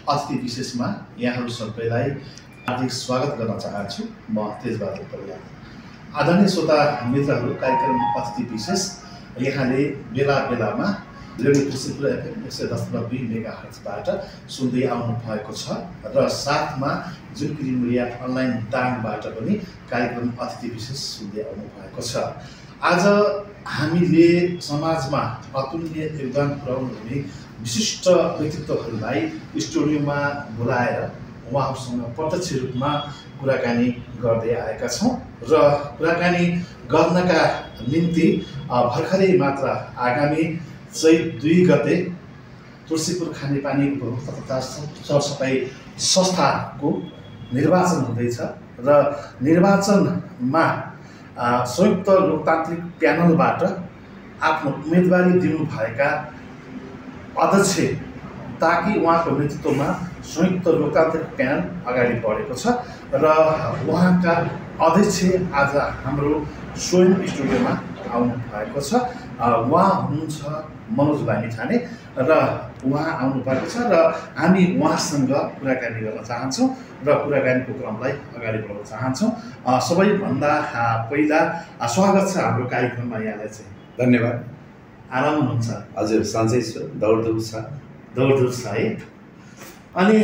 अतिथि विशेषमा यहाँहरू सबैलाई हार्दिक स्वागत गर्न चाहन्छु। म तेजबहादुर परियार। आदरणीय श्रोता मित्रहरू, कार्यक्रम अतिथि विशेष यहाँले बेला बेलामा रेडियो त्रिशुल एफएम 110.2 मेगाहर्जबाट सुन्दै आउनु भएको छ र साथमा जुनकिरी मिडिया अनलाइन दाङबाट पनि कार्यक्रम अतिथि विशेष सुन्दै आउनु भएको छ। आज हामीले समाजमा अतुल्य योगदान पुर्याउनु हुने विशिष्ट व्यक्तित्वहरूलाई स्टुडियोमा बोलाएर उहाँहरूसँग प्रत्यक्ष रूपमा कुराकानी गर्दै आएका छौँ र कुराकानी गर्नका निम्ति भर्खरै मात्र आगामी चैत 2 गते तुलसीपुर खानेपानी उपभोक्ता तथा सरसफाइ संस्थाको निर्वाचन हुँदैछ र निर्वाचनमा संयुक्त लोकतान्त्रिक प्यानलबाट आफ्नो उम्मेदवारी दिनुभएका अध्यक्ष ताकि उहाँको नेतृत्वमा संयुक्त लोकतान्त्रिक प्यानल अगाडि बढेको छ र उहाँका अध्यक्ष आज हाम्रो स्वयं स्टुडियोमा आउनु भएको छ। उहाँ हुनुहुन्छ मनोज लामिछाने र उहाँ आउनु भएको छ र हामी उहाँसँग कुराकानी गर्न चाहन्छौँ र कुराकानीको क्रमलाई अगाडि बढाउन चाहन्छौँ। सबैभन्दा पहिला स्वागत छ हाम्रो कार्यक्रममा यहाँलाई चाहिँ। धन्यवाद। आराम हुनुहुन्छ? हजुर, सन्चै छु। दौडधुप छ है। अनि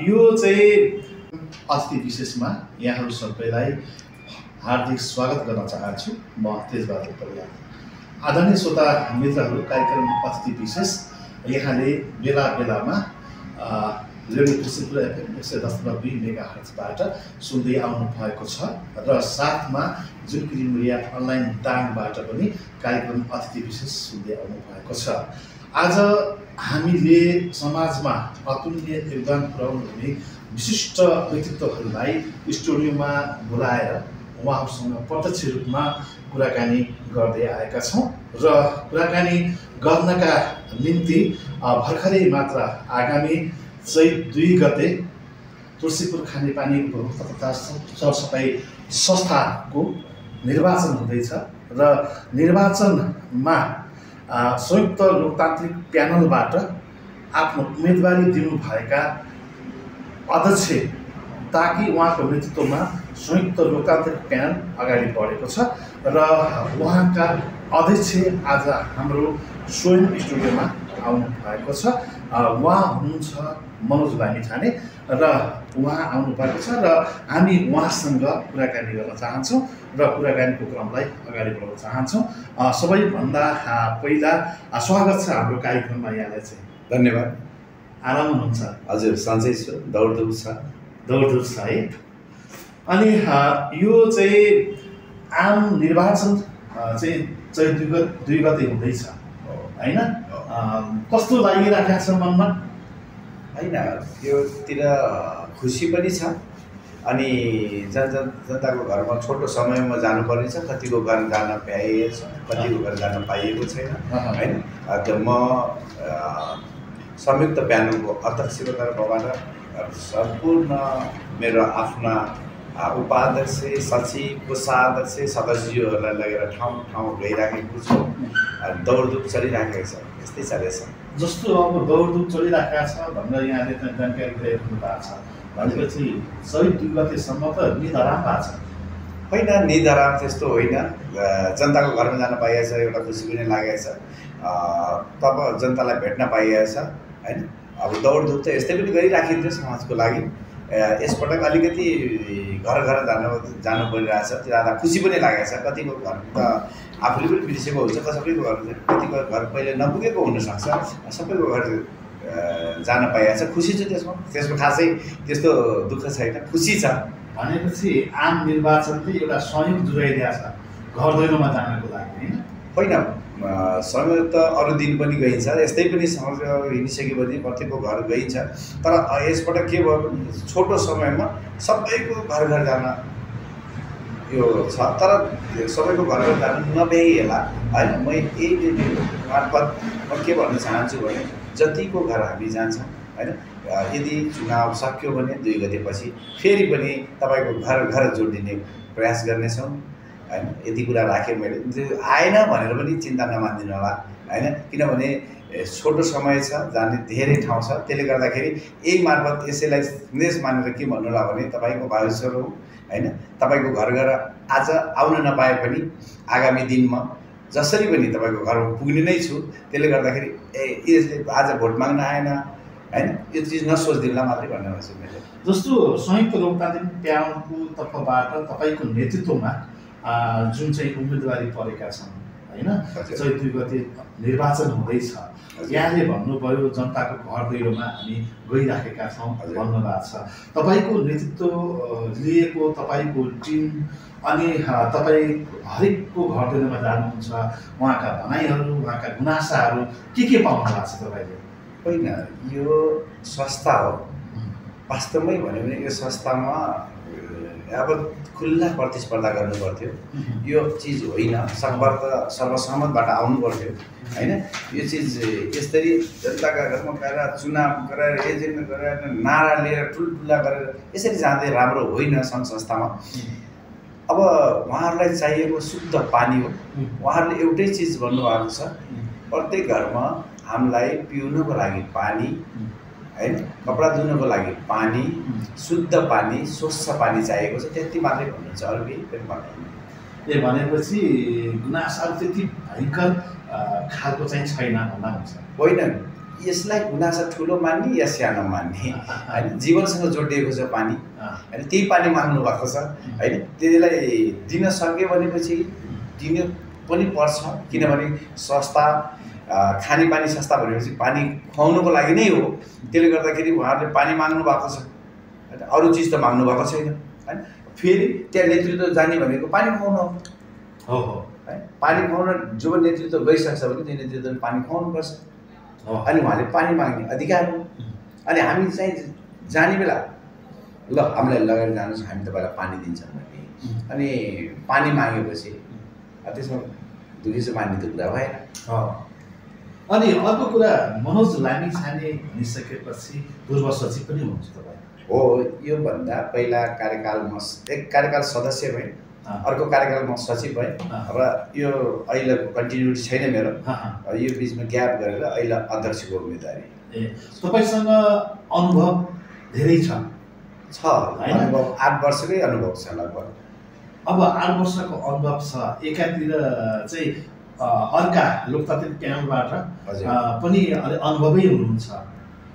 यो चाहिँ अतिथि विशेषमा यहाँहरू सबैलाई हार्दिक स्वागत गर्न चाहन्छु। म तेजबहादुर परियार। आदरणीय श्रोता मित्रहरू, कार्यक्रम अतिथि विशेष यहाँले बेला बेलामा रेडियो त्रिशुल एफएम 110.2 मेगाहर्जबाट सुन्दै आउनु भएको छ र साथमा जुनकिरी मिडिया अनलाइन दाङबाट पनि कार्यक्रम अतिथि विशेष सुन्दै आउनु भएको छ। आज हामीले समाजमा अतुल्य योगदान पुर्याउनु हुने विशिष्ट व्यक्तित्वहरूलाई स्टुडियोमा बोलाएर उहाँहरूसँग प्रत्यक्ष रूपमा कुराकानी गर्दै आएका छौँ र कुराकानी गर्नका निम्ति भर्खरै मात्र आगामी चैत 2 गते तुलसीपुर खानेपानी उपभोक्ता तथा सरसफाइ संस्थाको निर्वाचन हुँदैछ र निर्वाचनमा संयुक्त लोकतान्त्रिक प्यानलबाट आफ्नो उम्मेदवारी दिनुभएका अध्यक्ष ताकि उहाँको नेतृत्वमा संयुक्त लोकतान्त्रिक प्यानल अगाडि बढेको छ र उहाँका अध्यक्ष आज हाम्रो स्वयं स्टुडियोमा आउनु भएको छ। उहाँ हुनुहुन्छ मनोज लामिछाने र उहाँ आउनु भएको छ र हामी उहाँसँग कुराकानी गर्न चाहन्छौँ र कुराकानीको क्रमलाई अगाडि बढाउन चाहन्छौँ। सबैभन्दा पहिला स्वागत छ हाम्रो कार्यक्रममा यहाँलाई चाहिँ। धन्यवाद। आराम हुनुहुन्छ? हजुर, सन्चै छु। दौडधुप छ है। अनि यो चाहिँ आम निर्वाचन चाहिँ चैत 2 गते हुँदैछ होइन? कस्तो लागिरहेको छ मनमा? होइन, त्योतिर खुसी पनि छ अनि जनताको घरमा छोटो समयमा जानुपर्ने छ। कतिको घर जान पाइएको छ, कतिको घर जान पाइएको छैन होइन। त्यो म संयुक्त प्यानलको अध्यक्षको तर्फबाट सम्पूर्ण मेरो आफ्ना उपाध्यक्ष, सचिव, कोषाध्यक्ष, सदस्यहरूलाई लगेर ठाउँ ठाउँ गइराखेको छु। दौडधुप चलिराखेको छ। यस्तै चलेछ। जस्तो अब दौडधुप चलिरहेको छ भनेर यहाँले जानकारी दिइराख्नु भएको छ भनेपछि चैत 2 गतेसम्म त निधराम भएको छ? होइन, निधराम त्यस्तो होइन। जनताको घरमा जान पाइएको छ, एउटा खुसी पनि लागेको छ। तब जनतालाई भेट्न पाइएको छ होइन। अब दौडधुप त यस्तै पनि गरिराखिन्छ समाजको लागि। यसपटक अलिकति घर घर जानु परिरहेछ। त्यो जाँदा खुसी पनि लागेको छ। कतिको घर त आफूले पनि बिर्सेको हुन्छ, सबैको घर कतिको घर पहिले नपुगेको हुनसक्छ। सबैको घर जान पाइएको छ। खुसी छु त्यसमा खासै त्यस्तो दुःख छैन, खुसी छ। भनेपछि आम निर्वाचन चाहिँ एउटा संयोग जुराइदिएको छ घर दैलोमा जानको लागि होइन? समय त अरू दिन पनि गइन्छ, यस्तै पनि समझ हिँडिसकेपछि कतिको घर गइन्छ। तर यसपटक के भयो भने छोटो समयमा सबैको घर घर जान यो छ। तर सबैको घर घर जानु नभ्याइएला होइन। म यही मार्फत म के भन्न चाहन्छु भने जतिको घर हामी जान्छौँ होइन, यदि चुनाव सक्यो भने 2 गतेपछि फेरि पनि तपाईँको घर घर जोडिने प्रयास गर्नेछौँ होइन। यति कुरा राखेँ मैले। आएन भनेर पनि चिन्ता नमानिदिनु होला होइन, किनभने छोटो समय छ, जाने धेरै ठाउँ छ। त्यसले गर्दाखेरि यही मार्फत यसैलाई सन्देश मानेर के भन्नुला भने तपाईँको भाइस्वरू होइन, तपाईँको घर घर आज आउन नपाए पनि आगामी दिनमा जसरी पनि तपाईँको घरमा पुग्ने नै छु। त्यसले गर्दाखेरि यसले आज भोट माग्न आएन होइन, यो चिज नसोचिदिउँला मात्रै भन्नु छ मैले। जस्तो संयुक्त लोकतान्त्रिक प्याउको तर्फबाट तपाईँको नेतृत्वमा जुन चाहिँ उम्मेदवारी परेका छन् होइन, चैत 2 गते निर्वाचन हुँदैछ, यहाँले भन्नुभयो जनताको घर दैलोमा हामी गइराखेका छौँ भन्नुभएको छ। तपाईँको नेतृत्व लिएको तपाईँको टिम अनि तपाईँ हरेकको घर दैलोमा जानुहुन्छ, उहाँका भनाइहरू, उहाँका गुनासाहरू के पाउनु भएको छ तपाईँले? होइन, यो संस्था हो। वास्तवमै भन्यो भने यो संस्थामा अब खुल्ला प्रतिस्पर्धा गर्नु पर्थ्यो। यो चिज होइन, सर्वसम्मतबाट आउनु पर्थ्यो होइन। यो चिज यसरी जनताका घरमा गएर चुनाव गराएर एजेन्ट गराएर नारा लिएर ठुल्ठुला गरेर यसरी जाँदै राम्रो होइन सङ्घ संस्थामा। अब उहाँहरूलाई चाहिएको शुद्ध पानी हो। उहाँहरूले एउटै चिज भन्नुभएको छ, प्रत्येक घरमा हामीलाई पिउनको लागि पानी होइन, कपडा धुनको लागि पानी, शुद्ध पानी, स्वच्छ पानी चाहिएको छ, त्यति मात्रै भन्नुहुन्छ, अरू केही पनि भन्नुहुन्न। ए भनेपछि गुनासाहरू त्यति भयङ्कर खालको चाहिँ छैन भन्दा हुन्छ? होइन, यसलाई गुनासा ठुलो मान्ने या सानो मान्ने होइन, जीवनसँग जोडिएको छ पानी होइन, त्यही पानी माग्नु भएको छ होइन। त्यसलाई दिन सक्यो भनेपछि दिनु पनि पर्छ, किनभने संस्था खानेपानी संस्था भनेपछि पानी खुवाउनुको लागि नै हो। त्यसले गर्दाखेरि उहाँहरूले पानी माग्नु भएको छ होइन, अरू चिज त माग्नु भएको छैन होइन। फेरि त्यहाँ नेतृत्व जाने भनेको पानी खुवाउनु हो है। पानी खुवाउन जो नेतृत्व गइसक्छ भने त्यो नेतृत्वले पानी खुवाउनुपर्छ अनि उहाँले पानी माग्ने अधिकार हो। अनि हामी चाहिँ जाने बेला ल हामीलाई लगेर जानुहोस्, हामी तपाईँलाई पानी दिन्छौँ भने अनि पानी मागेपछि त्यसमा दुःखी मान्ने त कुरा भएन। अनि अर्को कुरा, मनोज लामिछाने भनिसकेपछि पूर्व सचिव पनि हुनुहुन्छ तपाईँ? हो, योभन्दा पहिला कार्यकालमा एक कार्यकाल सदस्य भएँ, अर्को कार्यकालमा सचिव भएँ र यो अहिलेको कन्टिन्युटी छैन मेरो। यो बिचमा ग्याप गरेर अहिले अध्यक्षको उम्मेदवारी। तपाईँसँग अनुभव धेरै छ अनुभव 8 वर्षकै अनुभव छ लगभग। अब 8 वर्षको अनुभव छ, एकातिर चाहिँ अर्का लोकतान्त्रिक प्यानलबाट पनि अनुभवै हुनुहुन्छ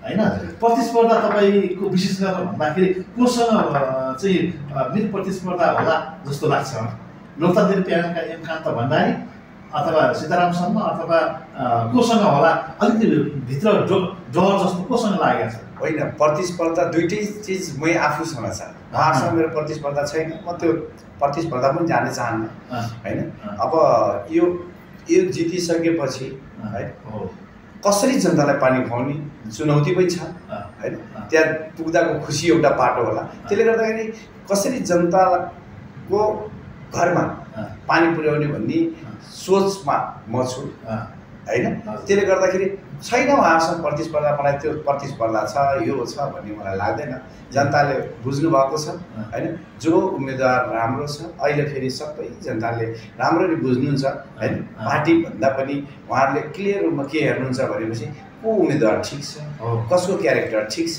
होइन। प्रतिस्पर्धा तपाईँको विशेष गरेर भन्दाखेरि कोसँग चाहिँ मित प्रतिस्पर्धा होला जस्तो लाग्छ? लोकतान्त्रिक प्यानलका एम कान्त भण्डारी अथवा सीताराम शर्मा अथवा कोसँग होला? अलिकति भित्र डर जस्तो कोसँग लागेको छ? होइन, प्रतिस्पर्धा दुइटै चिज मै आफूसँग छ, उहाँसँग मेरो प्रतिस्पर्धा छैन। म त्यो प्रतिस्पर्धा पनि जान चाहन्न होइन। अब यो जितिसकेपछि है कसरी जनतालाई पानी खुवाउने चुनौती पनि छ होइन। त्यहाँ पुग्दाको खुसी एउटा पाटो होला। त्यसले गर्दाखेरि कसरी जनताको घरमा पानी पुर्याउने भन्ने सोचमा म छु होइन। त्यसले गर्दाखेरि छैन उहाँसँग प्रतिस्पर्धा। मलाई त्यो प्रतिस्पर्धा छ यो छ भन्ने मलाई लाग्दैन। जनताले बुझ्नु भएको छ होइन, जो उम्मेदवार राम्रो छ। अहिले फेरि सबै जनताले राम्ररी बुझ्नुहुन्छ होइन। पार्टी भन्दा पनि उहाँहरूले क्लियर रूपमा के हेर्नुहुन्छ भनेपछि को उम्मेदवार ठिक छ, कसको क्यारेक्टर ठिक छ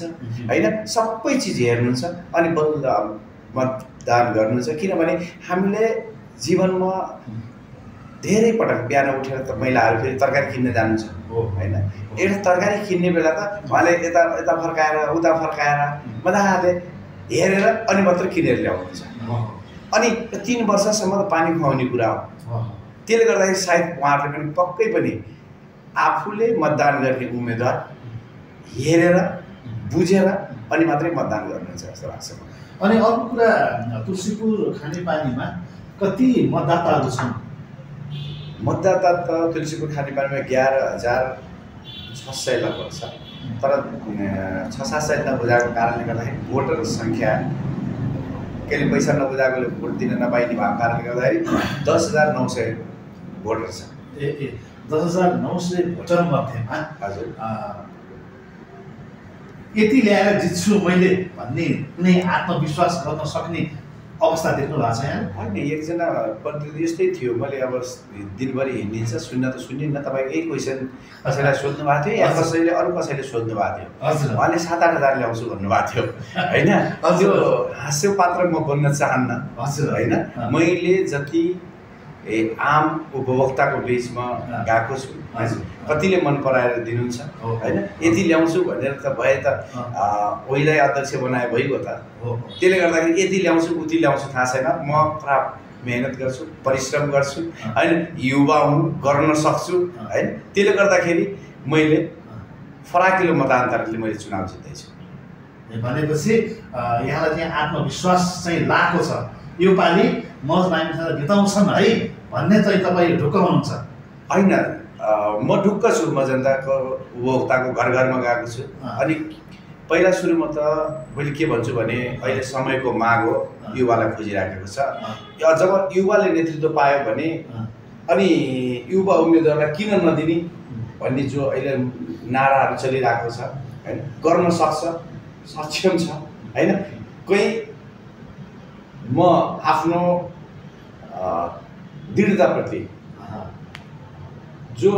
होइन, सबै चिज हेर्नुहुन्छ अनि बल्ल मतदान गर्नुहुन्छ। किनभने हामीले जीवनमा धेरै पटक बिहान उठेर त महिलाहरू फेरि तरकारी किन्न जानुहुन्छ होइन। एउटा तरकारी किन्ने बेला त उहाँले यता यता फर्काएर उता फर्काएर मजाले हेरेर अनि मात्र किनेर ल्याउनुहुन्छ। अनि 3 वर्षसम्म त पानी खुवाउने कुरा हो। त्यसले गर्दाखेरि सायद उहाँहरूले पनि पक्कै पनि आफूले मतदान गर्ने उम्मेदवार हेरेर बुझेर अनि मात्रै मतदान गर्नुहुन्छ जस्तो लाग्छ। अनि अर्को कुरा, तुलसीपुर खानेपानीमा कति मतदाताहरू छन्? मतदाता त तुलसीपुर खानेपानीमा 11,600 लगभग छ। तर 600-700 नबुझाएको कारणले गर्दाखेरि भोटर सङ्ख्या केही पैसा नबुझाएकोले भोट दिन नपाइने भएको कारणले गर्दाखेरि 10,900 भोटर छ। 10,900 भोटर मध्येमा हजुर यति ल्याएर जित्छु मैले भन्ने कुनै आत्मविश्वास गर्न सक्ने अवस्था देख्नु भएको छ यहाँ? होइन, एकजना प्रतिनिधि यस्तै थियो। मैले अब दिनभरि हिँडिन्छ, सुन्न त सुनिन्न। तपाईँको यही क्वेसन कसैलाई सोध्नु भएको थियो या कसैले अरू कसैले सोध्नु भएको थियो। हजुर। उहाँले 7-8 हजार ल्याउँछु भन्नुभएको थियो होइन। त्यो हाँस्य पात्र म बन्न चाहन्न। हजुर। होइन, मैले जति आम उपभोक्ताको बिचमा गएको छु, कतिले मन पराएर दिनुहुन्छ होइन। यति ल्याउँछु भनेर त भए त ओइलाई अध्यक्ष बनाए भइगयो त। त्यसले गर्दाखेरि यति ल्याउँछु उति ल्याउँछु थाहा छैन। म पुरा मेहनत गर्छु, परिश्रम गर्छु होइन, युवा हुँ, गर्न सक्छु होइन। त्यसले गर्दाखेरि मैले फराकिलो मतान्तरले मैले चुनाव जित्दैछु। भनेपछि यहाँलाई चाहिँ आत्मविश्वास चाहिँ लागेको छ, यो पालि मनोज लामिछाने बिताउँछन् है भन्ने चाहिँ तपाईँ ढुक्क हुनुहुन्छ? होइन, म ढुक्क छु। म जनताको उपभोक्ताको घर घरमा गएको छु। अनि पहिला सुरुमा त मैले के भन्छु भने अहिले समयको माग हो, युवालाई खोजिराखेको छ। जब युवाले नेतृत्व पायो भने अनि युवा उम्मेदवारलाई किन नदिने भन्ने जो अहिले नाराहरू चलिरहेको छ होइन, गर्न सक्छ, सक्षम छ होइन। कोही म आफ्नो दृढताप्रति जो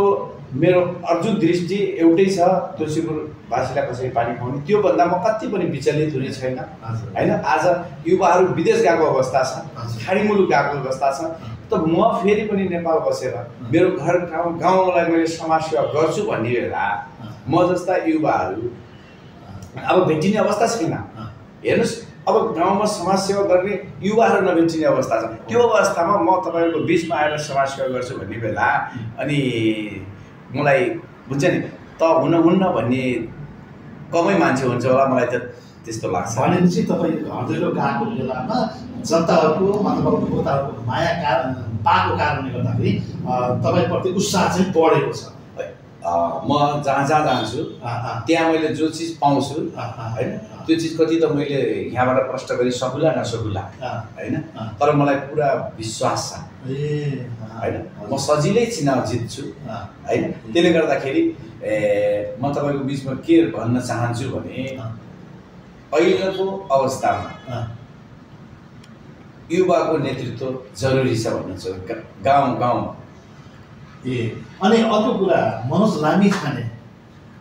मेरो अर्जुन दृष्टि एउटै छ, तुलसीपुरवासीलाई कसरी पानी खुवाउने, त्योभन्दा म कति पनि विचलित हुने छैन होइन। आज युवाहरू विदेश गएको अवस्था छ, खाडी मुलुक गएको अवस्था छ, त म फेरि पनि नेपाल बसेर मेरो घर गाउँलाई मैले समाजसेवा गर्छु भन्ने बेला म जस्ता युवाहरू अब भेटिने अवस्था छैन। हेर्नुहोस्, अब गाउँमा समाजसेवा गर्ने युवाहरू नभेटिने अवस्था छ। त्यो अवस्थामा म तपाईँहरूको बिचमा आएर समाजसेवा गर्छु भन्ने बेला अनि मलाई हुन्छ नि त हुन्न भन्ने कमै मान्छे हुन्छ होला, मलाई त त्यस्तो लाग्छ। भनेपछि तपाईँ घर दैलो गएको बेलामा जनताहरूको मतलब उपभोक्ताहरूको माया पाएको कारणले गर्दाखेरि तपाईँप्रति उत्साह चाहिँ बढेको छ। म जहाँ जान्छु त्यहाँ मैले जो चिज पाउँछु होइन, त्यो चिज कति त मैले यहाँबाट प्रष्ट गरी सकुला नसकुला होइन, तर मलाई पुरा विश्वास छ होइन। म सजिलै चुनाव जित्छु होइन। त्यसले गर्दाखेरि म तपाईँको बिचमा के भन्न चाहन्छु भने अहिलेको अवस्थामा युवाको नेतृत्व जरुरी छ भन्ने छ गाउँमा। अनि अर्को कुरा, मनोज लामिछाने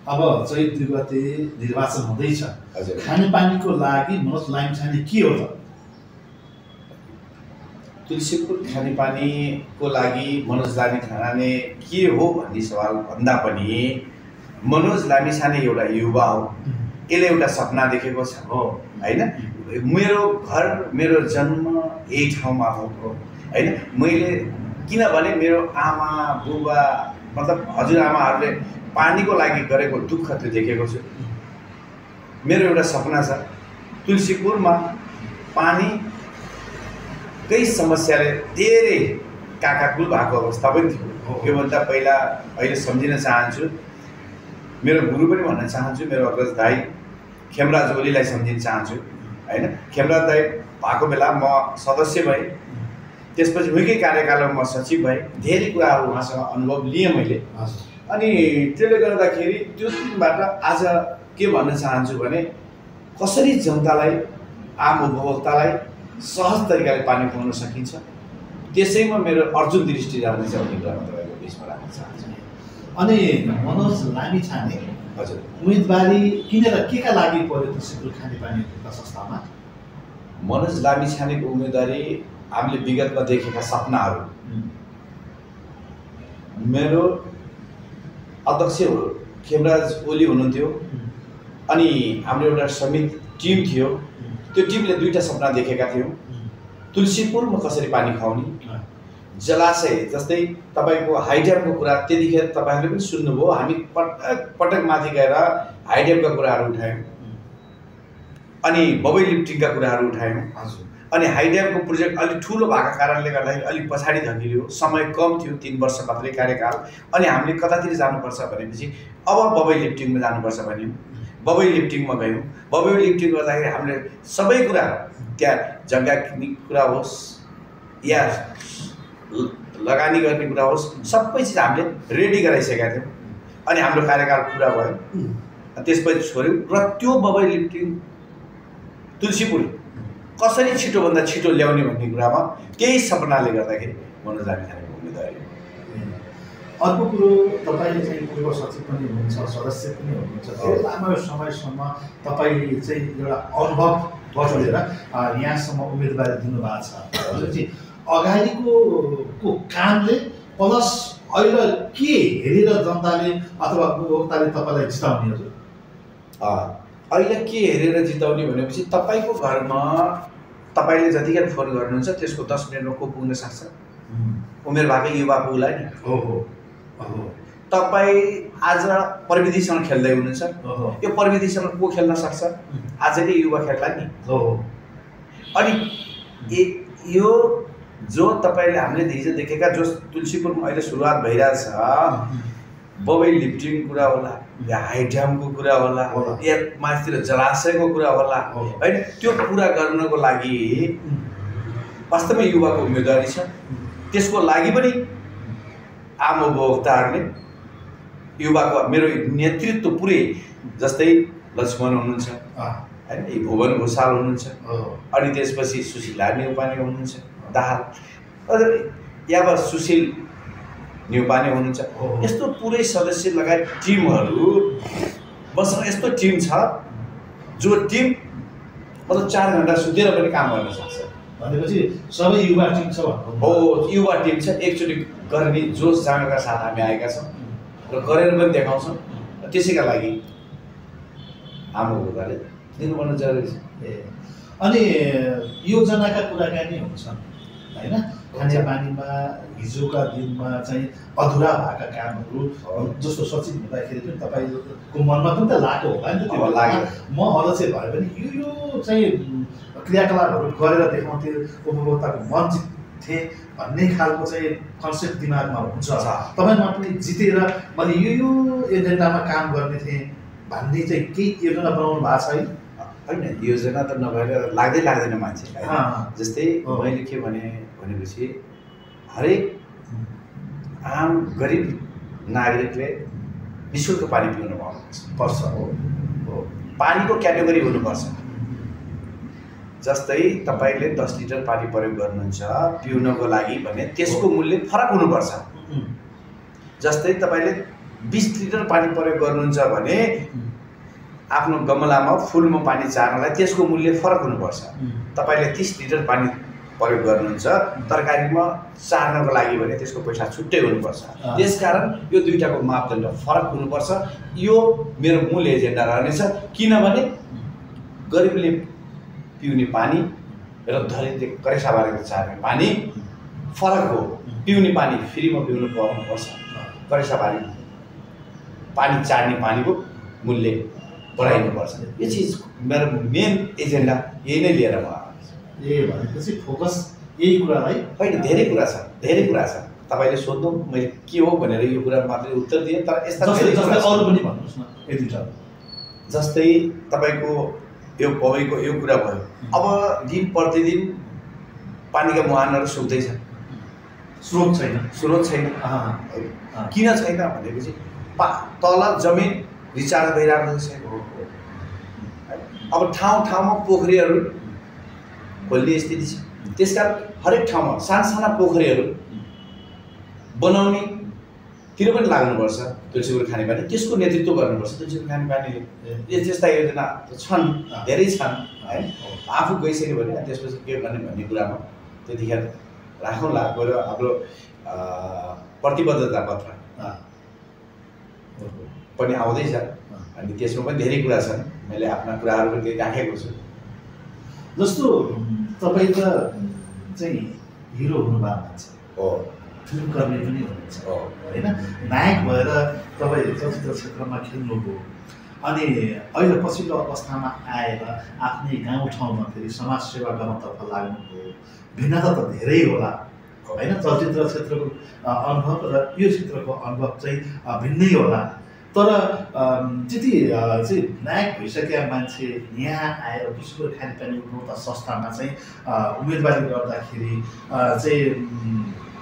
अब चैत 2 गते निर्वाचन हुँदैछ। खानेपानीको लागि मनोज लामिछाने के हो त? तुलसीपुर खानेपानीको लागि मनोज लामिछाने के हो भन्ने सवाल भन्दा पनि मनोज लामिछाने एउटा युवा हो, यसले एउटा सपना देखेको छ होइन। मेरो घर मेरो जन्म यही ठाउँमा हो होइन। मैले किनभने मेरो आमा बुबा मतलब हजुरआमाहरूले पानीको लागि गरेको दुःख त्यो देखेको छु। मेरो एउटा सपना छ तुलसीपुरमा पानीकै समस्याले धेरै काकाकुल भएको अवस्था पनि थियो। योभन्दा पहिला अहिले सम्झिन चाहन्छु, मेरो गुरु पनि भन्न चाहन्छु, मेरो अग्रज दाई खेमराज ओलीलाई सम्झिन चाहन्छु होइन। खेमराज दाई भएको बेला म सदस्य भएँ, त्यसपछि उहीकै कार्यकालमा म सचिव भएँ। धेरै कुराहरू उहाँसँग अनुभव लिएँ मैले। अनि त्यसले गर्दाखेरि त्यो दिनबाट आज के भन्न चाहन्छु भने कसरी जनतालाई आम उपभोक्तालाई सहज तरिकाले पानी खुवाउन सकिन्छ, त्यसैमा मेरो अर्जुन दृष्टि रहनेछ भन्ने कुरा म तपाईँको बिचमा राख्न चाहन्छु। अनि मनोज लामिछाने हजुर उम्मेदवारी किनेर केका लागि पर्यो तुलसीपुर खानेपानी संस्थामा? मनोज लामिछानेको उम्मेदवारी हामीले विगतमा देखेका सपनाहरू, मेरो अध्यक्ष खेमराज ओली हुनुहुन्थ्यो अनि हाम्रो एउटा समिति टिम थियो। त्यो टिमले 2टा सपना देखेका थियौँ। तुलसीपुरमा कसरी पानी खुवाउने, जलाशय जस्तै तपाईँको हाइड्यामको कुरा त्यतिखेर तपाईँहरूले पनि सुन्नुभयो। हामी पटक माथि गएर हाइड्यामका कुराहरू उठायौँ अनि बबई लिफ्टिङका कुराहरू उठायौँ। अनि हाइड्यामको प्रोजेक्ट अलिक ठुलो भएको कारणले गर्दाखेरि अलिक पछाडि धकियो, समय कम थियो, 3 वर्ष मात्रै कार्यकाल। अनि हामीले कतातिर जानुपर्छ भनेपछि अब बबई लिफ्टिङमा जानुपर्छ भन्यौँ। बबई लिफ्टिङमा गयौँ। बबई लिफ्टिङ गर्दाखेरि हामीले सबै कुरा, त्यहाँ जग्गा किन्ने कुरा होस् या लगानी गर्ने कुरा होस्, सबै चिज हामीले रेडी गराइसकेका थियौँ। अनि हाम्रो कार्यकाल पुरा भयो, त्यसपछि छोड्यौँ। र त्यो बबई लिफ्टिङ तुलसीपुर कसरी छिटोभन्दा छिटो ल्याउने भन्ने कुरामा केही सपनाले गर्दाखेरि मनोज लामिछानेको उम्मेदवारी। अर्को कुरो तपाईँ चाहिँ पूर्व सचिव पनि हुनुहुन्छ, सदस्य पनि हुनुहुन्छ, धेरै लामो समयसम्म तपाईँ चाहिँ एउटा अनुभव बटुलेर यहाँसम्म उम्मेदवारी दिनुभएको छ। भनेपछि अगाडिको कामले प्लस अहिले के हेरेर जनताले अथवा उपभोक्ताले तपाईँलाई जिताउने? हजुर अहिले के हेरेर जिताउने भनेपछि तपाईँको घरमा तपाईँले जतिखेर फोन गर्नुहुन्छ त्यसको 10 मिनटमा को पुग्न सक्छ? उमेर भएको युवा पुग्ला नि। तपाईँ आज प्रविधिसँग खेल्दै हुनुहुन्छ, यो प्रविधिसँग को खेल्न सक्छ? आजकै युवा खेल्ला नि। अनि यो जो तपाईँले हामीले हिजो देखेका जो तुलसीपुरमा अहिले सुरुवात भइरहेछ, बबई लिफ्टिङ कुरा होला, या हाई ड्यामको कुरा होला, या माथितिर जलाशयको कुरा होला होइन, त्यो पुरा गर्नको लागि वास्तवमै युवाको उम्मेदवारी छ। त्यसको लागि पनि आम उपभोक्ताहरूले युवाको मेरो नेतृत्व पुरै, जस्तै लक्ष्मण हुनुहुन्छ होइन, भुवन भूषाल हुनुहुन्छ, अनि त्यसपछि सुशीला न्यौपाने हुनुहुन्छ, दाहाल या सुशील न्यौपाने हुनुहुन्छ। यस्तो पुरै सदस्य लगायत टिमहरू मसँग यस्तो टिम छ जो टिम मतलब 4 घन्टा सुतेर पनि काम गर्न सक्छ। भनेपछि सबै युवा टिम छ भन्नु हो, युवा टिम छ। एकचोटि गर्ने जोस जाँगका साथ हामी आएका छौँ र गरेर पनि देखाउँछौँ। त्यसैका लागि हाम्रो उपभोक्ताले दिनुपर्ने जरुरी छ। अनि योजनाका कुराकानी हुन्छन् होइन, खानेपानीमा हिजोका दिनमा चाहिँ अधुरा भएका कामहरू, जस्तो सचिव हुँदाखेरि पनि तपाईँको मनमा पनि त लागेको होला नि त। त्यो लाग्यो म अध्यक्ष भए पनि यो चाहिँ क्रियाकलापहरू गरेर देखाउँथे, उपभोक्ताको मन जित्थे भन्ने खालको चाहिँ कन्सेप्ट दिमागमा हुन्छ। तपाईँमा पनि जितेर मैले यो एजेन्डामा काम गर्ने थिएँ भन्ने चाहिँ केही योजना बनाउनु भएको छ है? होइन, योजना त नभएर लाग्दैन मान्छे। जस्तै मैले के भनेपछि हरेक आम गरिब नागरिकले निःशुल्क पानी पिउनु पर्छ। पानीको क्याटेगोरी हुनुपर्छ। जस्तै तपाईँले 10 लिटर पानी प्रयोग गर्नुहुन्छ पिउनको लागि भने त्यसको मूल्य फरक हुनुपर्छ। जस्तै तपाईँले 20 लिटर पानी प्रयोग गर्नुहुन्छ भने आफ्नो गमलामा फुलमा पानी चार्नलाई त्यसको मूल्य फरक हुनुपर्छ। तपाईँले 30 लिटर पानी प्रयोग गर्नुहुन्छ तरकारीमा चार्नको लागि भने त्यसको पैसा छुट्टै हुनुपर्छ। त्यसकारण यो दुईटाको मापदण्ड फरक हुनुपर्छ। यो मेरो मूल एजेन्डा रहनेछ। किनभने गरिबले पिउने पानी र धनीले करेसाबारीले चार्ने पानी फरक हो। पिउने पानी फ्रीमा पिउनु पाउनुपर्छ। करेसाबारी पानी चार्ने पानीको मूल्य बढाइनुपर्छ। यो चिज मेरो मेन एजेन्डा यही नै लिएर म भनेपछि फोकस यही कुरालाई होइन, धेरै कुरा छ। तपाईँले सोध्नु मैले के हो भनेर यो कुरा मात्रै उत्तर दिएँ, तर यस्ता अरू पनि भन्नुहोस् न यति छ। जस्तै तपाईँको यो बबईको यो कुरा भयो। अब दिन प्रतिदिन पानीका मुहानहरू सुक्दैछन्, स्रोत छैन। किन छैन भनेपछि तल जमिन रिचार्ज भइरहेको छ। अब ठाउँमा पोखरीहरू खोल्ने स्थिति छ। त्यसकारण हरेक ठाउँमा साना पोखरीहरू बनाउनेतिर पनि लाग्नुपर्छ। तुलसीपुर खानेपानी त्यसको नेतृत्व गर्नुपर्छ। तुलसीपुर खानेपानीले त्यस्ता योजना छन्, धेरै छन् है। आफू गइसक्यो भने त्यसपछि के गर्ने भन्ने कुरामा त्यतिखेर राखौँला। गएर हाम्रो प्रतिबद्धता पत्र पनि आउँदैछ अनि त्यसमा पनि धेरै कुरा छन्। मैले आफ्ना कुराहरू पनि त्यही राखेको छु। जस्तो तपाईँ त चाहिँ हिरो हुनुभएको मान्छे हो, फिल्मकर्मी पनि हुनुहुन्छ होइन, नायक भएर तपाईँ चलचित्र क्षेत्रमा खेल्नुभयो। अनि अहिले पछिल्लो अवस्थामा आएर आफ्नै गाउँठाउँमा फेरि समाजसेवा गर्नतर्फ लाग्नुभयो। भिन्नता त धेरै होला होइन, चलचित्र क्षेत्रको अनुभव र यो क्षेत्रको अनुभव चाहिँ भिन्नै होला। तर त्यति चाहिँ नायक भइसकेका मान्छे यहाँ आएर तुलसीपुर खानेपानी उपभोक्ता संस्थामा चाहिँ उम्मेदवारी गर्दाखेरि चाहिँ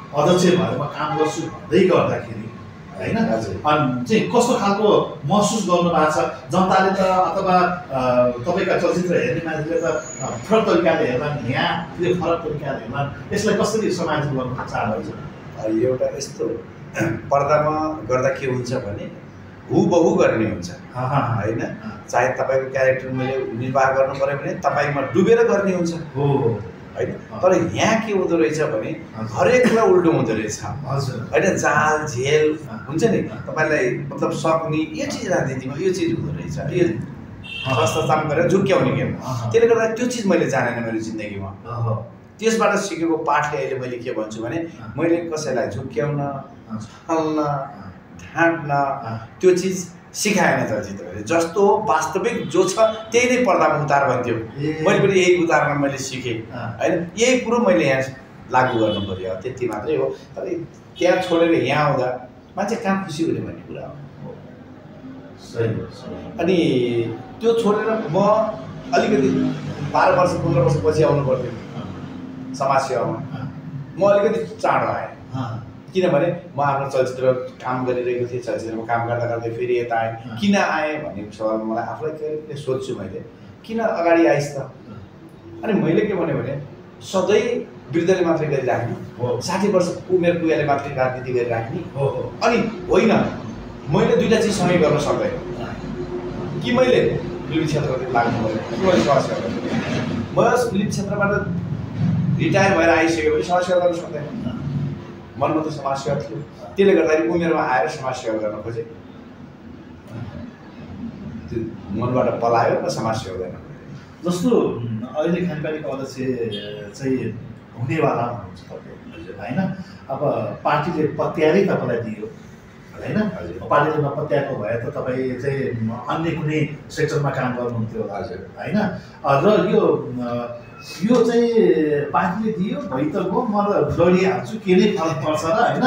अध्यक्ष भएर म काम गर्छु भन्दै गर्दाखेरि होइन? हजुर। अनि चाहिँ कस्तो खालको महसुस गर्नु भएको छ जनताले त अथवा तपाईँका चलचित्र हेर्ने मान्छेले त फरक तरिकाले हेर्लान्, यहाँ त्यो फरक तरिकाले हेर्लान्, यसलाई कसरी समायोजन गर्नु चाहनुहुन्छ? एउटा यस्तो पर्दामा गर्दा के हुन्छ भने हुबहु गर्ने हुन्छ होइन, चाहे तपाईँको क्यारेक्टर मैले निर्वाह गर्नु पऱ्यो भने तपाईँमा डुबेर गर्ने हुन्छ हो होइन। तर यहाँ के हुँदो रहेछ भने हरेकलाई उल्टो हुँदो रहेछ होइन, जाल झेल हुन्छ नि, तपाईँलाई मतलब सक्ने यो चिज राजनीतिमा यो चिज हुँदो रहेछ, यो सस्ता काम गरेर झुक्क्याउने गेम। त्यसले गर्दा त्यो चिज मैले जानेन मेरो जिन्दगीमा। त्यसबाट सिकेको पाठले अहिले मैले के भन्छु भने मैले कसैलाई झुक्क्याउन, छल्न, ढाँट्न त्यो चिज सिकाएन चलचित्रले। जस्तो वास्तविक जो छ त्यही नै पर्दामा उतार भन्थ्यो, मैले पनि यही उतारमा मैले सिकेँ होइन। यही कुरो मैले यहाँ लागू गर्नु पऱ्यो, त्यति मात्रै हो। तर त्यहाँ छोडेर यहाँ आउँदा मान्छे कहाँ खुसी हुने भन्ने कुरा हो। अनि त्यो छोडेर म अलिकति 12 वर्ष 15 वर्षपछि आउनु पर्थ्यो समाज सेवामा। म अलिकति चाँडो आएँ किनभने म आफ्नो चलचित्र काम गरिरहेको थिएँ, चलचित्रमा काम गर्दा गर्दै फेरि यता आएँ। किन आएँ भन्ने सवाल मलाई आफूलाई कहिले सोध्छु मैले, किन अगाडि आइस् त? अनि मैले के भने सधैँ वृद्धले मात्रै गरिराख्ने, 60 वर्ष उमेर पुगेले मात्रै राजनीति गरिराख्ने अनि होइन। मैले दुईवटा चिज सँगै गर्न सक्दैन कि मैले फिल्म क्षेत्रमा लाग्नु पऱ्यो कि मैले समाज सेवा गर्नु पऱ्यो। म फिल्म क्षेत्रबाट रिटायर भएर आइसकेपछि समाज सेवा गर्न सक्दैन। मनमा त समाज सेवा थियो, त्यसले गर्दाखेरि उमेरमा आएर समाज सेवा गर्न खोजेँ। त्यो मनबाट पलायो र समाज सेवा गर्न खोजेँ। जस्तो अहिले खानेपानीको अध्यक्ष चाहिँ हुनेवाला हुनुहुन्छ तपाईँ होइन? अब पार्टीले पत्यारै तपाईँलाई दियो होइन, पार्टीले नपत्याएको भए त तपाईँ चाहिँ अन्य कुनै सेक्टरमा काम गर्नुहुन्थ्यो होला होइन? र यो चाहिँ पार्टीले दियो भइ त गयो, म त लडिहाल्छु, के नै फरक पर्छ र होइन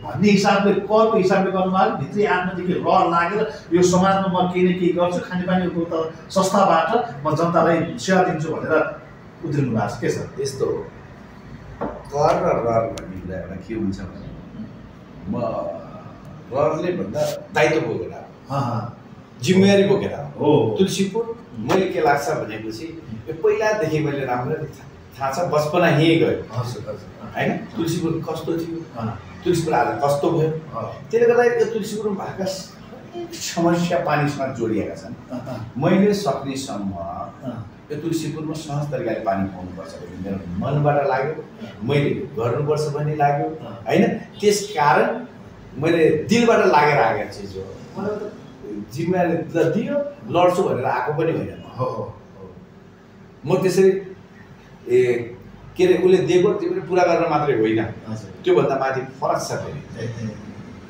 भन्ने हिसाबले करको हिसाबले गर्नुभयो। भित्री आत्मादेखि रहर लागेर यो समाजमा म केही न केही गर्छु, खानेपानीको त संस्थाबाट म जनतालाई सेवा दिन्छु भनेर उद्रिनु भएको छ। के छ यस्तो कर र रहर भन्ने कुरा एउटा के हुन्छ भने म रहरले भन्दा दायित्व बोकेर जिम्मेवारी बोकेर हो। तुलसीपुर मैले के लाग्छ भनेपछि यो पहिलादेखि मैले राम्ररी थाहा छ, बचपना यहीँ गयो होइन। तुलसीपुर कस्तो थियो, तुलसीपुर आज कस्तो भयो, त्यसले गर्दा यो तुलसीपुरमा भएका समस्या पानीसँग जोडिएका छन्। मैले सक्नेसम्म यो तुलसीपुरमा सहज तरिकाले पानी पाउनुपर्छ भन्ने मेरो मनबाट लाग्यो, मैले गर्नुपर्छ भन्ने लाग्यो होइन। त्यस कारण मैले दिलबाट लागेर आएको चिज हो। मलाई त जिम्मेवारी दियो, लड्छु भनेर आएको पनि होइन। म त्यसरी के अरे उसले दिएको त्यो पनि पुरा गर्न मात्रै होइन, त्योभन्दा माथि फरक छ फेरि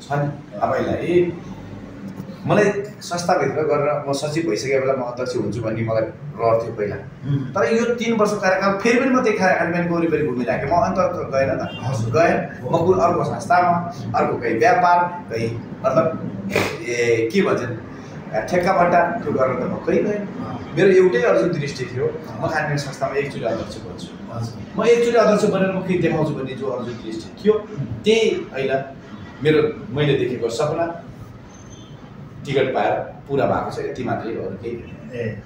छ नि। तपाईँलाई मलाई संस्थाभित्र गरेर म सचिव भइसके बेला म अध्यक्ष हुन्छु भन्ने मलाई रहर थियो पहिला। तर यो 3 वर्ष कार्यकाल फेरि पनि म त्यही खानेपानीको वरिपरि घुमिराखेँ। म अन्त गएन त, गएँ म अर्को संस्थामा, अर्को कहीँ व्यापार, कहीँ मतलब के भन्छन् ठेक्कापट्टा, त्यो गरेर त म कहीँ गएँ। मेरो एउटै अर्जुन दृष्टि थियो, म खानेपानी संस्थामा एकचोटि अध्यक्ष बन्छु, म एकचोटि अध्यक्ष बनेर म केही देखाउँछु भन्ने जो अर्जुन दृष्टि थियो, त्यही अहिले मैले देखेको सपना टिकट पाएर पुरा भएको छ। यति मात्रै हो, अरू केही ए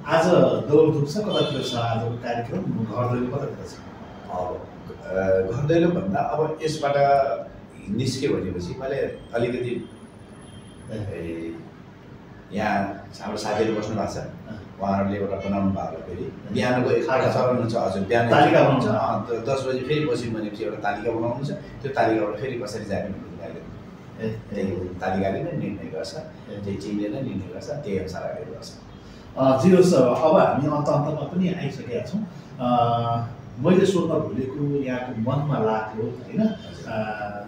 आज दौडधुप छ कतातिर छ आजको कार्यक्रम? घर दैलो कतातिर छ? घर दैलो भन्दा अब यसबाट निस्क्यो भनेपछि मैले अलिकति यहाँ हाम्रो साथीहरू बस्नु भएको छ, उहाँहरूले एउटा बनाउनु भएको फेरि बिहानको एउटा चलन हुन्छ। हजुर, बिहान तालिका हुन्छ, 10 बजी फेरि बस्यौँ भनेपछि एउटा तालिका बनाउनु छ। त्यो तालिकाबाट फेरि कसरी जाने भन्ने त्यही तालिकाले नै निर्णय गर्छ, त्यही टिमले नै निर्णय गर्छ, त्यही अनुसार अगाडि बढ्छ। जे होस्, अब हामी अन्तमा पनि आइसकेका छौँ। मैले सोध्न भुलेको यहाँको मनमा लाग्यो होइन,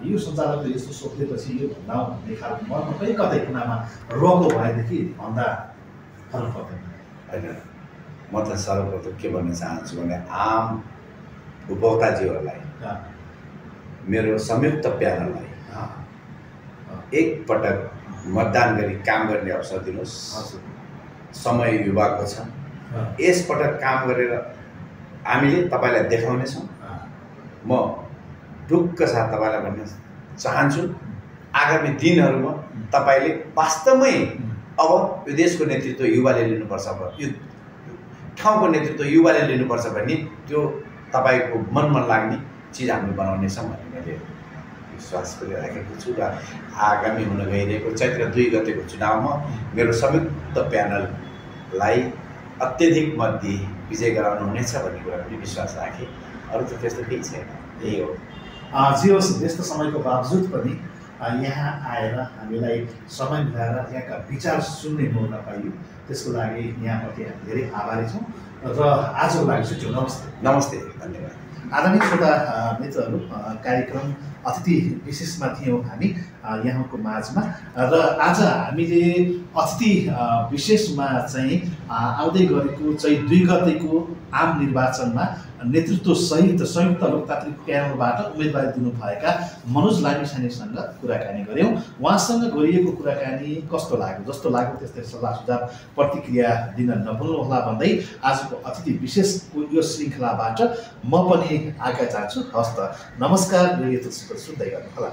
यो सञ्चालकले यस्तो सोधेपछि यो भन्दा भन्ने खालको मनमा कहीँ कतै कुनामा रहेको भएदेखि भन्दा फरक पर्दैन होइन। म त सर्वप्रथम के भन्न चाहन्छु भने आम उपभोक्ताजीहरूलाई, मेरो संयुक्त प्यानललाई एकपटक मतदान गरी काम गर्ने अवसर दिनुहोस्। समय युवाको छ, यसपटक काम गरेर हामीले तपाईँलाई देखाउनेछौँ। म ढुक्क साथ तपाईँलाई भन्न चाहन्छु आगामी दिनहरूमा तपाईँले वास्तवमै अब यो देशको नेतृत्व युवाले लिनुपर्छ, यो ठाउँको नेतृत्व युवाले लिनुपर्छ भन्ने त्यो तपाईँको मनमा लाग्ने चिज हामीले बनाउनेछौँ भन्ने मैले विश्वास गरिराखेको छु र आगामी हुन गइरहेको चैत्र 2 गतेको चुनावमा मेरो संयुक्त प्यानललाई अत्यधिक मतले विजय गराउनु हुनेछ भन्ने कुरा पनि विश्वास राखेँ। अरू त त्यस्तो केही छैन, यही हो। जे होस्, यस्तो समयको बावजुद पनि यहाँ आएर हामीलाई समय मिलाएर यहाँका विचार सुन्ने मौका पाइयो, त्यसको लागि यहाँप्रति हामी धेरै आभारी छौँ र आजको लागि छुट्यौँ। नमस्ते। नमस्ते, धन्यवाद। आदरणीय श्रोता मित्रहरू, कार्यक्रम अतिथि विशेषमा थियौँ हामी यहाँको माझमा र आज हामीले अतिथि विशेषमा चाहिँ आउँदै गरेको चैत 2 गतेको आम निर्वाचनमा नेतृत्व सहित संयुक्त लोकतान्त्रिक प्यानलबाट उम्मेदवारी दिनुभएका मनोज लामिछानेसँग कुराकानी गऱ्यौँ। उहाँसँग गरिएको कुराकानी कस्तो लाग्यो, जस्तो लाग्यो त्यस्तै सल्लाह सुझाव प्रतिक्रिया दिन नभुल्नुहोला भन्दै आजको अतिथि विशेषको यो श्रृङ्खलाबाट म पनि आज्ञा चाहन्छु। हस्त नमस्कार, रेडियो तुलसीको सुन्दै गर्नुहोला।